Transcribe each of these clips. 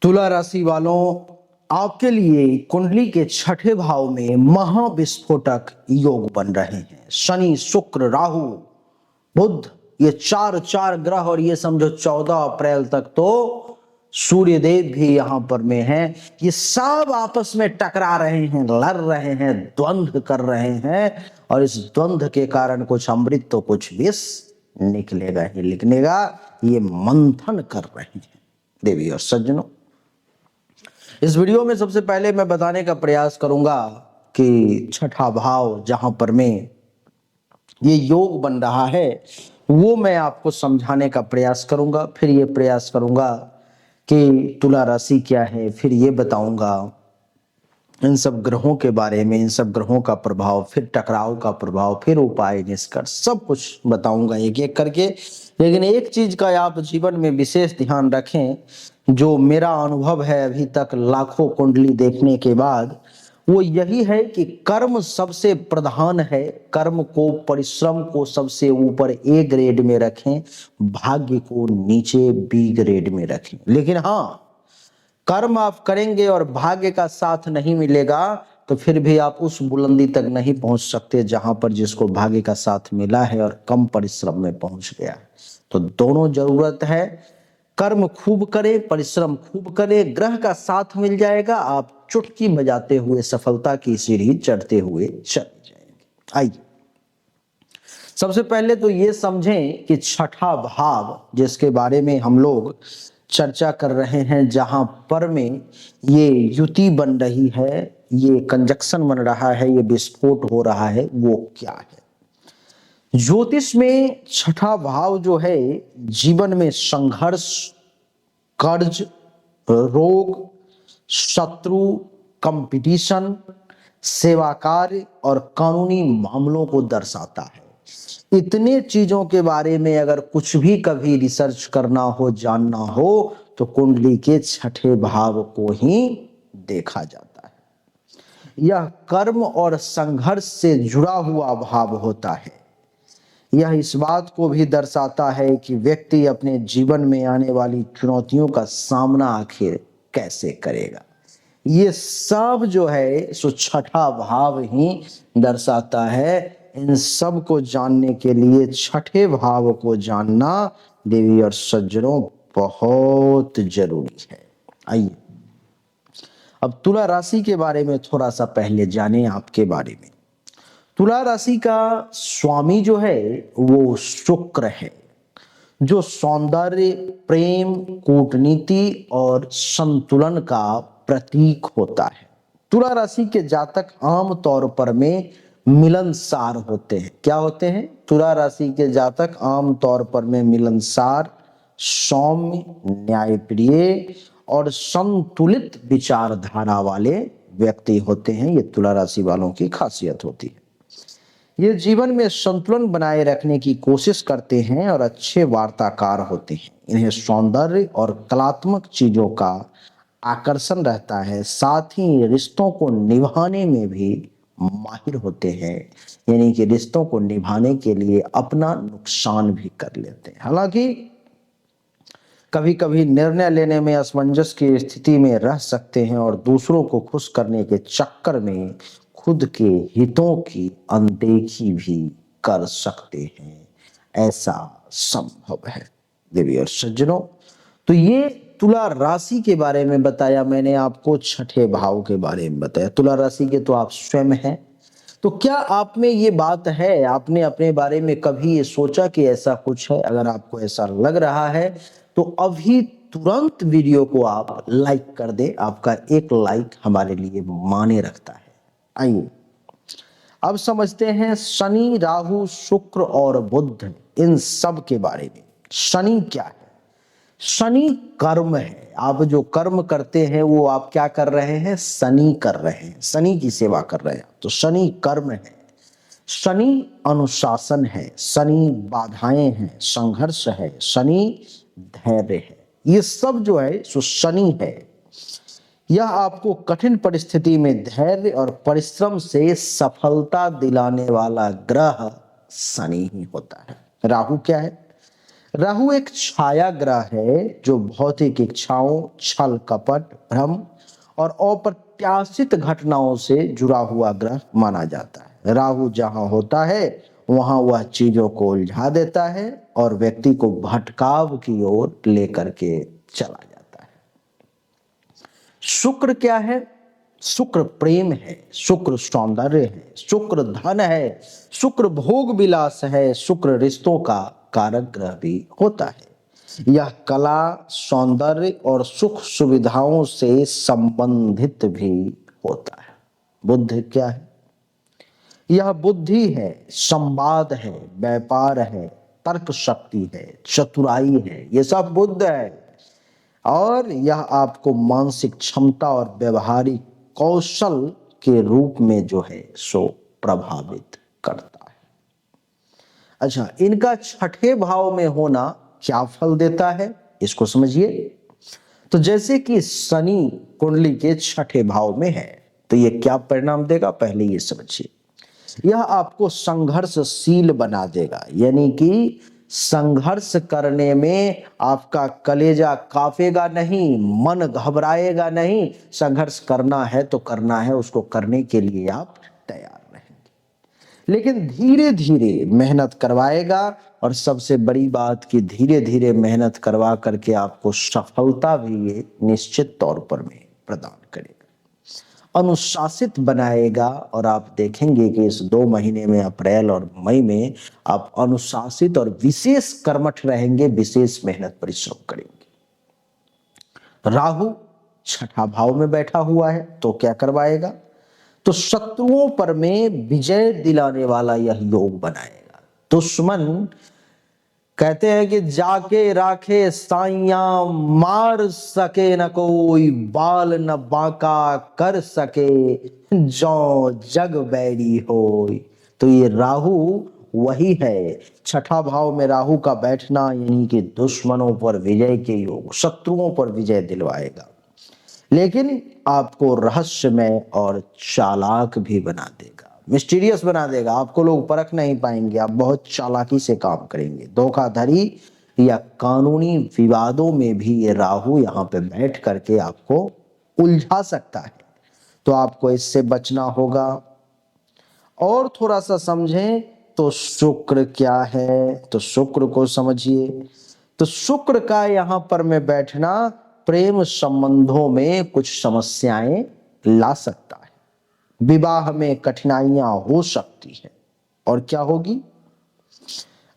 तुला राशि वालों, आपके लिए कुंडली के छठे भाव में महाविस्फोटक योग बन रहे हैं। शनि, शुक्र, राहु, बुध, ये चार चार ग्रह, और ये समझो 14 अप्रैल तक तो सूर्य देव भी यहां पर में हैं। ये सब आपस में टकरा रहे हैं, लड़ रहे हैं, द्वंद्व कर रहे हैं, और इस द्वंद्व के कारण कुछ अमृत तो कुछ विष निकलेगा ही निकलेगा। ये मंथन कर रहे हैं देवी और सज्जनों। इस वीडियो में सबसे पहले मैं बताने का प्रयास करूंगा कि छठा भाव जहां पर में ये योग बन रहा है वो मैं आपको समझाने का प्रयास करूंगा। फिर ये प्रयास करूंगा कि तुला राशि क्या है, फिर ये बताऊंगा इन सब ग्रहों के बारे में, इन सब ग्रहों का प्रभाव, फिर टकराव का प्रभाव, फिर उपाय, निष्कर्ष, सब कुछ बताऊंगा एक एक करके। लेकिन एक चीज का आप जीवन में विशेष ध्यान रखें, जो मेरा अनुभव है अभी तक लाखों कुंडली देखने के बाद, वो यही है कि कर्म सबसे प्रधान है। कर्म को, परिश्रम को सबसे ऊपर ए ग्रेड में रखें, भाग्य को नीचे बी ग्रेड में रखें। लेकिन हाँ, कर्म आप करेंगे और भाग्य का साथ नहीं मिलेगा तो फिर भी आप उस बुलंदी तक नहीं पहुंच सकते जहां पर जिसको भाग्य का साथ मिला है और कम परिश्रम में पहुंच गया। तो दोनों जरूरत है। कर्म खूब करे, परिश्रम खूब करे, ग्रह का साथ मिल जाएगा, आप चुटकी बजाते हुए सफलता की सीढ़ी चढ़ते हुए चले जाएंगे। आइए सबसे पहले तो ये समझें कि छठा भाव जिसके बारे में हम लोग चर्चा कर रहे हैं, जहां पर में ये युति बन रही है, ये कंजक्शन बन रहा है, ये विस्फोट हो रहा है, वो क्या है? ज्योतिष में छठा भाव जो है जीवन में संघर्ष, कर्ज, रोग, शत्रु, कंपटीशन, सेवा कार्य और कानूनी मामलों को दर्शाता है। इतने चीजों के बारे में अगर कुछ भी कभी रिसर्च करना हो, जानना हो, तो कुंडली के छठे भाव को ही देखा जाता है। यह कर्म और संघर्ष से जुड़ा हुआ भाव होता है। यह इस बात को भी दर्शाता है कि व्यक्ति अपने जीवन में आने वाली चुनौतियों का सामना आखिर कैसे करेगा। ये सब जो है सो छठा भाव ही दर्शाता है। इन सब को जानने के लिए छठे भाव को जानना देवी और सज्जनों बहुत जरूरी है। आइए अब तुला राशि के बारे में थोड़ा सा पहले जानें। आपके बारे में तुला राशि का स्वामी जो है वो शुक्र है, जो सौंदर्य, प्रेम, कूटनीति और संतुलन का प्रतीक होता है। तुला राशि के जातक आम तौर पर में मिलनसार होते हैं। क्या होते हैं? तुला राशि के जातक आम तौर पर में मिलनसार, सौम्य, न्यायप्रिय और संतुलित विचारधारा वाले व्यक्ति होते हैं। ये तुला राशि वालों की खासियत होती है। ये जीवन में संतुलन बनाए रखने की कोशिश करते हैं और अच्छे वार्ताकार होते हैं। इन्हें सौंदर्य और कलात्मक चीजों का आकर्षण रहता है। साथ ही रिश्तों को निभाने में भी माहिर होते हैं, यानी कि रिश्तों को निभाने के लिए अपना नुकसान भी कर लेते हैं। हालांकि कभी कभी निर्णय लेने में असमंजस की स्थिति में रह सकते हैं और दूसरों को खुश करने के चक्कर में खुद के हितों की अनदेखी भी कर सकते हैं। ऐसा संभव है देवी और सज्जनों। तो ये तुला राशि के बारे में बताया मैंने आपको, छठे भाव के बारे में बताया। तुला राशि के तो आप स्वयं हैं। तो क्या आप में ये बात है, आपने अपने बारे में कभी ये सोचा कि ऐसा कुछ है? अगर आपको ऐसा लग रहा है तो अभी तुरंत वीडियो को आप लाइक कर दे। आपका एक लाइक हमारे लिए माने रखता है। आइए अब समझते हैं शनि, राहु, शुक्र और बुध, इन सब के बारे में। शनि क्या है? शनि कर्म है। आप जो कर्म करते हैं वो आप क्या कर रहे हैं? शनि कर रहे हैं, शनि की सेवा कर रहे हैं। तो शनि कर्म है, शनि अनुशासन है, शनि बाधाएं हैं, संघर्ष है, शनि धैर्य है। ये सब जो है सो शनि है। यह आपको कठिन परिस्थिति में धैर्य और परिश्रम से सफलता दिलाने वाला ग्रह शनि ही होता है। राहु क्या है? राहु एक छाया ग्रह है जो भौतिक इच्छाओं, छल कपट, भ्रम और अप्रत्याशित घटनाओं से जुड़ा हुआ ग्रह माना जाता है। राहु जहां होता है वहां वह चीजों को उलझा देता है और व्यक्ति को भटकाव की ओर लेकर के चला जाता है। शुक्र क्या है? शुक्र प्रेम है, शुक्र सौंदर्य है, शुक्र धन है, शुक्र भोग विलास है, शुक्र रिश्तों का कारक ग्रह भी होता है। यह कला, सौंदर्य और सुख सुविधाओं से संबंधित भी होता है। बुध क्या है? यह बुद्धि है, संवाद है, व्यापार है, तर्क शक्ति है, चतुराई है, ये सब बुध है। और यह आपको मानसिक क्षमता और व्यवहारिक कौशल के रूप में जो है सो प्रभावित करता है। अच्छा, इनका छठे भाव में होना क्या फल देता है, इसको समझिए। तो जैसे कि शनि कुंडली के छठे भाव में है तो ये क्या परिणाम देगा, पहले ये समझिए। यह आपको संघर्षशील बना देगा, यानी कि संघर्ष करने में आपका कलेजा कांपेगा नहीं, मन घबराएगा नहीं। संघर्ष करना है तो करना है, उसको करने के लिए आप तैयार रहेंगे। लेकिन धीरे धीरे मेहनत करवाएगा और सबसे बड़ी बात कि धीरे धीरे मेहनत करवा करके आपको सफलता भी ये निश्चित तौर पर में प्रदान करेगा। अनुशासित बनाएगा और आप देखेंगे कि इस 2 महीने में, अप्रैल और मई में, आप अनुशासित और विशेष कर्मठ रहेंगे, विशेष मेहनत परिश्रम करेंगे। राहु छठा भाव में बैठा हुआ है तो क्या करवाएगा? तो शत्रुओं पर में विजय दिलाने वाला यह योग बनाएगा। दुश्मन कहते हैं कि जाके राखे साइयां, मार सके न कोई, बाल न बांका कर सके, जो जग बैरी होय। तो ये राहु वही है, छठा भाव में राहु का बैठना, यानी कि दुश्मनों पर विजय के योग, शत्रुओं पर विजय दिलवाएगा। लेकिन आपको रहस्यमय और चालाक भी बना देगा, मिस्टीरियस बना देगा। आपको लोग परख नहीं पाएंगे, आप बहुत चालाकी से काम करेंगे। धोखाधड़ी या कानूनी विवादों में भी ये राहु यहाँ पे बैठ करके आपको उलझा सकता है, तो आपको इससे बचना होगा। और थोड़ा सा समझें तो शुक्र क्या है, तो शुक्र को समझिए। तो शुक्र का यहाँ पर में बैठना प्रेम संबंधों में कुछ समस्याएं ला सकता है, विवाह में कठिनाइयां हो सकती है। और क्या होगी?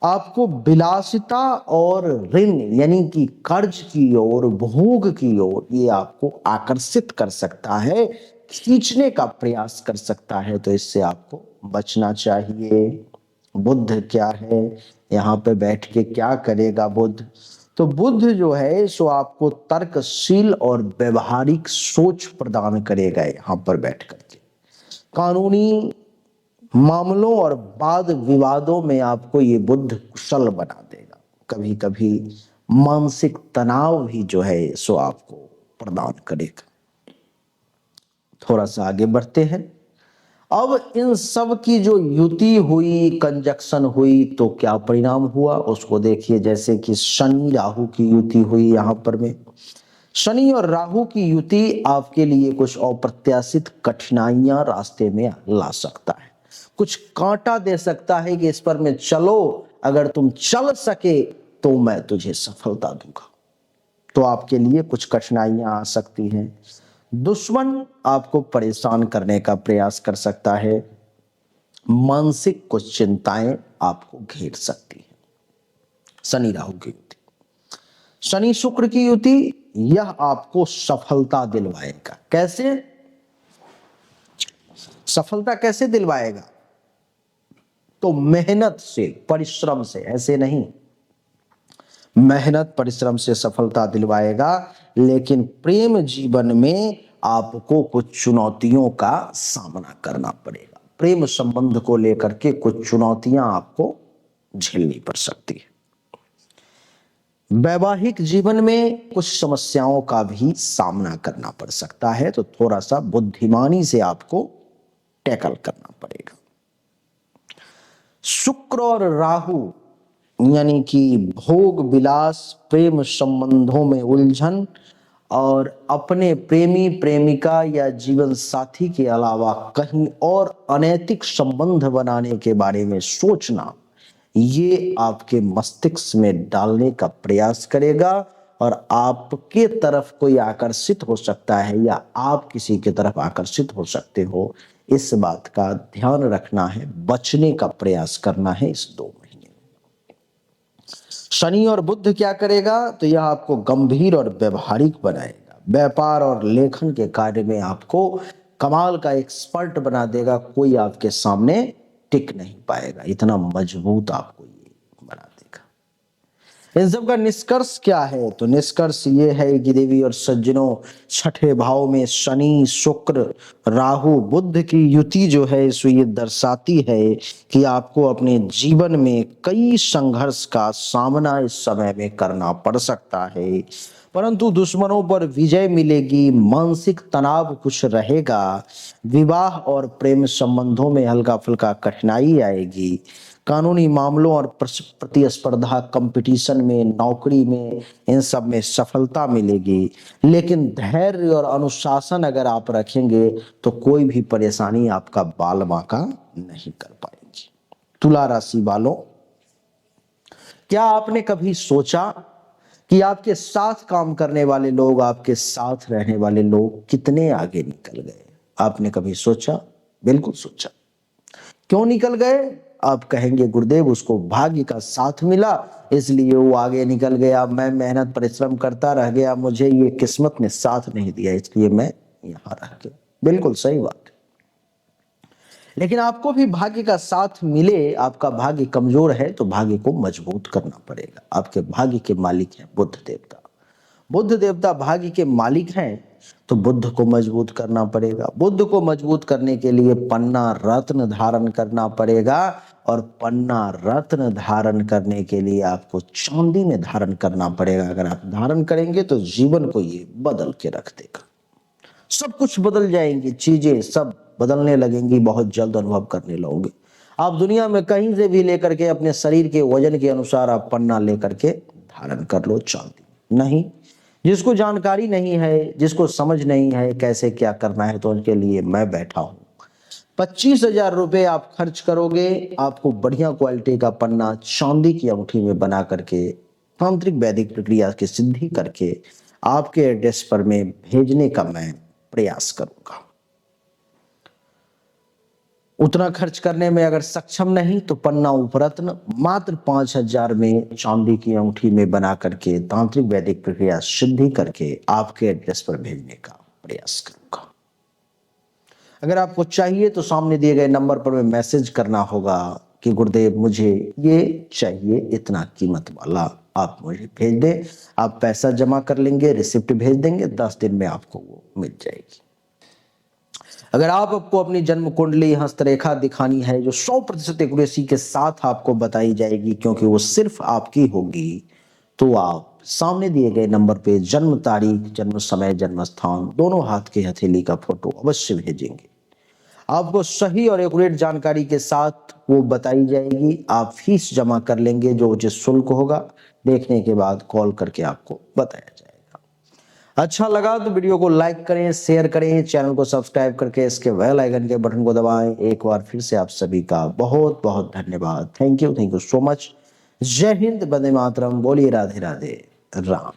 आपको विलासिता और ऋण यानी कि कर्ज की ओर, भोग की ओर ये आपको आकर्षित कर सकता है, खींचने का प्रयास कर सकता है, तो इससे आपको बचना चाहिए। बुध क्या है? यहाँ पे बैठ के क्या करेगा बुध? तो बुध जो है सो आपको तर्कशील और व्यवहारिक सोच प्रदान करेगा। यहाँ पर बैठ करके कानूनी मामलों और वाद विवादों में आपको ये बुध कुशल बना देगा। कभी कभी मानसिक तनाव भी जो है सो आपको प्रदान करेगा। थोड़ा सा आगे बढ़ते हैं। अब इन सब की जो युति हुई, कंजक्शन हुई, तो क्या परिणाम हुआ उसको देखिए। जैसे कि शनि राहु की युति हुई, यहाँ पर में शनि और राहु की युति आपके लिए कुछ अप्रत्याशित कठिनाइयां रास्ते में ला सकता है, कुछ कांटा दे सकता है कि इस पर में चलो, अगर तुम चल सके तो मैं तुझे सफलता दूंगा। तो आपके लिए कुछ कठिनाइयां आ सकती हैं। दुश्मन आपको परेशान करने का प्रयास कर सकता है, मानसिक कुछ चिंताएं आपको घेर सकती हैं। शनि राहु की युति, शनि शुक्र की युति, यह आपको सफलता दिलवाएगा। कैसे सफलता कैसे दिलवाएगा? तो मेहनत से, परिश्रम से, ऐसे नहीं, मेहनत परिश्रम से सफलता दिलवाएगा। लेकिन प्रेम जीवन में आपको कुछ चुनौतियों का सामना करना पड़ेगा। प्रेम संबंध को लेकर के कुछ चुनौतियां आपको झेलनी पड़ सकती है। वैवाहिक जीवन में कुछ समस्याओं का भी सामना करना पड़ सकता है, तो थोड़ा सा बुद्धिमानी से आपको टैकल करना पड़ेगा। शुक्र और राहु यानी कि भोग विलास, प्रेम संबंधों में उलझन और अपने प्रेमी प्रेमिका या जीवन साथी के अलावा कहीं और अनैतिक संबंध बनाने के बारे में सोचना, ये आपके मस्तिष्क में डालने का प्रयास करेगा और आपके तरफ कोई आकर्षित हो सकता है या आप किसी की तरफ आकर्षित हो सकते हो। इस बात का ध्यान रखना है, बचने का प्रयास करना है इस 2 महीने। शनि और बुध क्या करेगा, तो यह आपको गंभीर और व्यवहारिक बनाएगा। व्यापार और लेखन के कार्य में आपको कमाल का एक्सपर्ट बना देगा, कोई आपके सामने टिक नहीं पाएगा, इतना मजबूत आपको ये बना देगा। इन सब का निष्कर्ष क्या है, तो निष्कर्ष ये है कि देवी और सज्जनों, छठे भाव में शनि शुक्र राहु बुध की युति जो है सो ये दर्शाती है कि आपको अपने जीवन में कई संघर्ष का सामना इस समय में करना पड़ सकता है, परंतु दुश्मनों पर विजय मिलेगी। मानसिक तनाव कुछ रहेगा, विवाह और प्रेम संबंधों में हल्का फुल्का कठिनाई आएगी, कानूनी मामलों और प्रतिस्पर्धा कंपटीशन में, नौकरी में, इन सब में सफलता मिलेगी। लेकिन धैर्य और अनुशासन अगर आप रखेंगे तो कोई भी परेशानी आपका बाल बांका नहीं कर पाएगी। तुला राशि वालों, क्या आपने कभी सोचा कि आपके साथ काम करने वाले लोग, आपके साथ रहने वाले लोग कितने आगे निकल गए? आपने कभी सोचा? बिल्कुल सोचा। क्यों निकल गए? आप कहेंगे गुरुदेव उसको भाग्य का साथ मिला इसलिए वो आगे निकल गया, मैं मेहनत परिश्रम करता रह गया, मुझे ये किस्मत ने साथ नहीं दिया इसलिए मैं यहाँ रह गया। बिल्कुल सही बात है, लेकिन आपको भी भाग्य का साथ मिले, आपका भाग्य कमजोर है तो भाग्य को मजबूत करना पड़ेगा। आपके भाग्य के मालिक हैं बुध देवता। बुध देवता भाग्य के मालिक हैं तो बुद्ध को मजबूत करना पड़ेगा। बुद्ध को मजबूत करने के लिए पन्ना रत्न धारण करना पड़ेगा, और पन्ना रत्न धारण करने के लिए आपको चांदी में धारण करना पड़ेगा। अगर आप धारण करेंगे तो जीवन को ये बदल के रख देगा, सब कुछ बदल जाएंगी, चीजें सब बदलने लगेंगी, बहुत जल्द अनुभव करने लगोगे। आप दुनिया में कहीं से भी लेकर के अपने शरीर के वजन के अनुसार आप पन्ना लेकर के धारण कर लो चांदी। नहीं, जिसको जानकारी नहीं है, जिसको समझ नहीं है कैसे क्या करना है, तो उनके लिए मैं बैठा हूं। 25,000 रुपए आप खर्च करोगे, आपको बढ़िया क्वालिटी का पन्ना चांदी की अंगूठी में बना करके तांत्रिक वैदिक प्रक्रिया की सिद्धि करके आपके एड्रेस पर मैं भेजने का मैं प्रयास करूंगा। उतना खर्च करने में अगर सक्षम नहीं तो पन्ना उपरत्न मात्र 5,000 में चांदी की अंगूठी में बना करके तांत्रिक वैदिक प्रक्रिया सिद्धि करके आपके एड्रेस पर भेजने का प्रयास करूंगा। अगर आपको चाहिए तो सामने दिए गए नंबर पर में मैसेज करना होगा कि गुरुदेव मुझे ये चाहिए, इतना कीमत वाला आप मुझे भेज दें। आप पैसा जमा कर लेंगे, रिसिप्ट भेज देंगे, 10 दिन में आपको वो मिल जाएगी। अगर आपको अपनी जन्म कुंडली हस्तरेखा दिखानी है जो 100% एक्यूरेसी के साथ आपको बताई जाएगी, क्योंकि वो सिर्फ आपकी होगी, तो आप सामने दिए गए नंबर पे जन्म तारीख, जन्म समय, जन्म स्थान, दोनों हाथ के हथेली का फोटो अवश्य भेजेंगे। आपको सही और एक्यूरेट जानकारी के साथ वो बताई जाएगी। आप फीस जमा कर लेंगे, जो उचित शुल्क होगा देखने के बाद कॉल करके आपको बताया जाएगा। अच्छा लगा तो वीडियो को लाइक करें, शेयर करें, चैनल को सब्सक्राइब करके इसके बेल आइकन के बटन को दबाएं। एक बार फिर से आप सभी का बहुत बहुत धन्यवाद। Thank you so much. जय हिंद, वंदे मातरम, बोलिए राधे राधे राम।